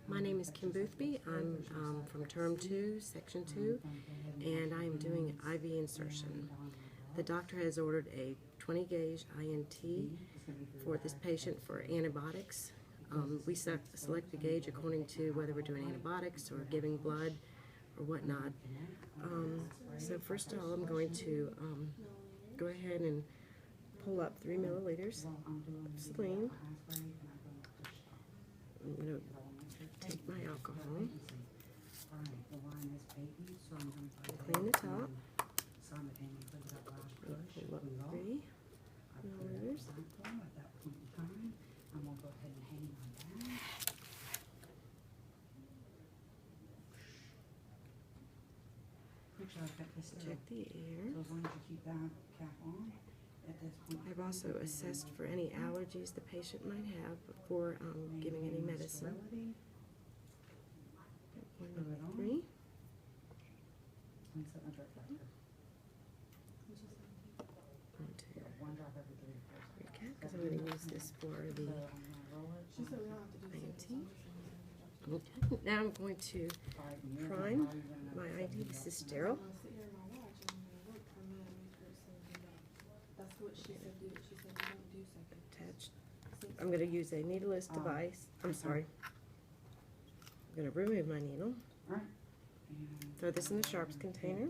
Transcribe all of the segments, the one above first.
My name is Kim Boothby. I'm from Term 2, Section 2, and I am doing IV insertion. The doctor has ordered a 20-gauge INT for this patient for antibiotics. We select the gauge according to whether we're doing antibiotics or giving blood or whatnot. So first of all, I'm going to go ahead and pull up 3 milliliters of saline. I'm going to take my alcohol, clean the top, pull up 3 milliliters. Check the air. I've also assessed for any allergies the patient might have before giving any medicine. 1, 3. Because I'm going to use this for the INT. Okay. Now I'm going to prime my INT. This is sterile. Attached. I'm going to use a needleless device. I'm sorry. I'm going to remove my needle. Throw this in the sharps container.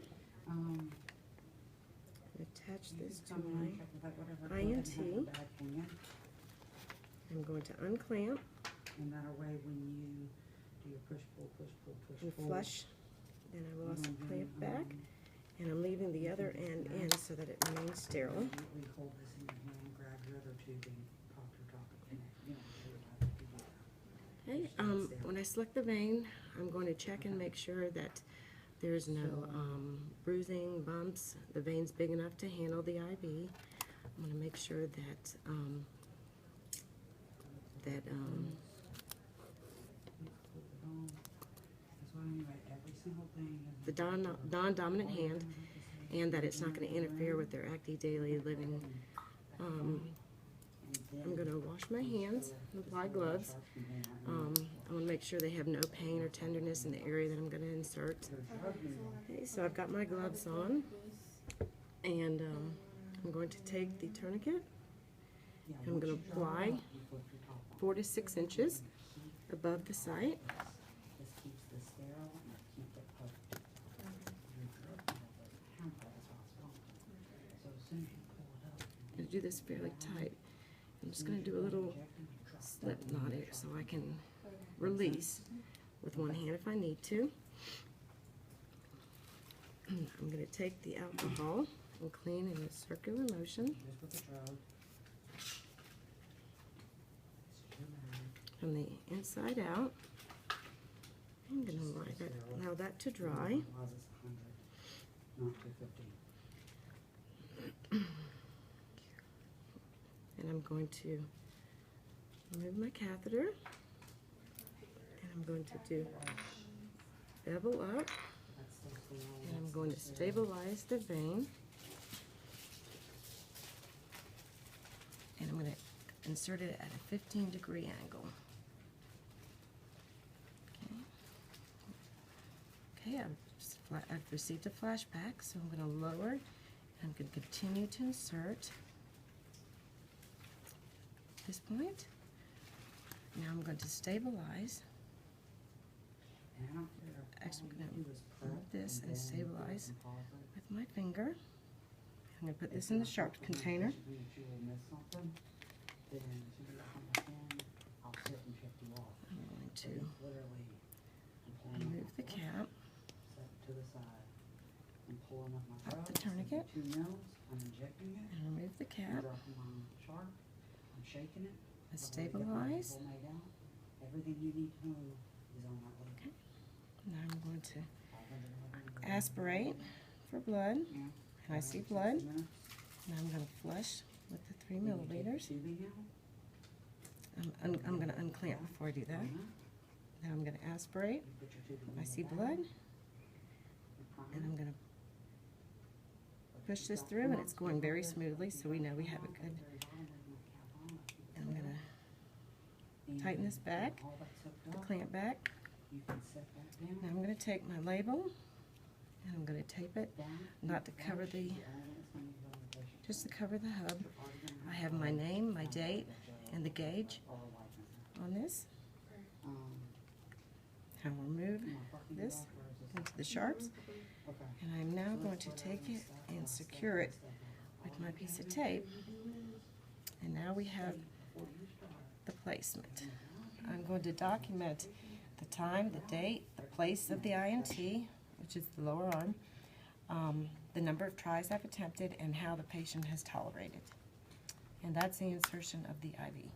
Attach this to my INT. I'm going to unclamp and flush. Then I will also clamp back, and I'm leaving the other end in so that it remains sterile. Okay, when I select the vein, I'm going to check and make sure that there's no bruising, bumps. The vein's big enough to handle the IV. I'm going to make sure that the non-dominant hand, and that it's not going to interfere with their active daily living. I'm going to wash my hands and apply gloves. I want to make sure they have no pain or tenderness in the area that I'm going to insert. Okay, so I've got my gloves on, and I'm going to take the tourniquet, and I'm going to apply 4 to 6 inches above the site. I'm going to do this fairly tight. I'm just going to do a little slip knot here so I can release with one hand if I need to. I'm going to take the alcohol and clean in a circular motion from the inside out. I'm going to allow that to dry. And I'm going to remove my catheter, and I'm going to do bevel up, and I'm going to stabilize the vein, and I'm going to insert it at a 15-degree angle. Okay, I've received a flashback, so I'm going to lower, and I'm going to continue to insert. At this point, now I'm going to stabilize. Actually, I'm going to move this and stabilize with my finger. I'm going to put this in the sharp container. I'm going to remove the cap, pop the tourniquet, and remove the cap. And stabilize. Okay. Now I'm going to aspirate for blood, and I see blood. Now I'm going to flush with the 3 milliliters. I'm going to unclamp before I do that. Now I'm going to aspirate. I see blood, and I'm going to push this through, and it's going very smoothly, so we know we have a good. I'm going to tighten this back, the clamp back. Now I'm going to take my label and I'm going to tape it, not to cover the, just to cover the hub. I have my name, my date, and the gauge on this. I'll remove this into the sharps, and I'm now going to take it and secure it with my piece of tape. And now we have the placement. I'm going to document the time, the date, the place of the INT, which is the lower arm, the number of tries I've attempted, and how the patient has tolerated. And that's the insertion of the IV.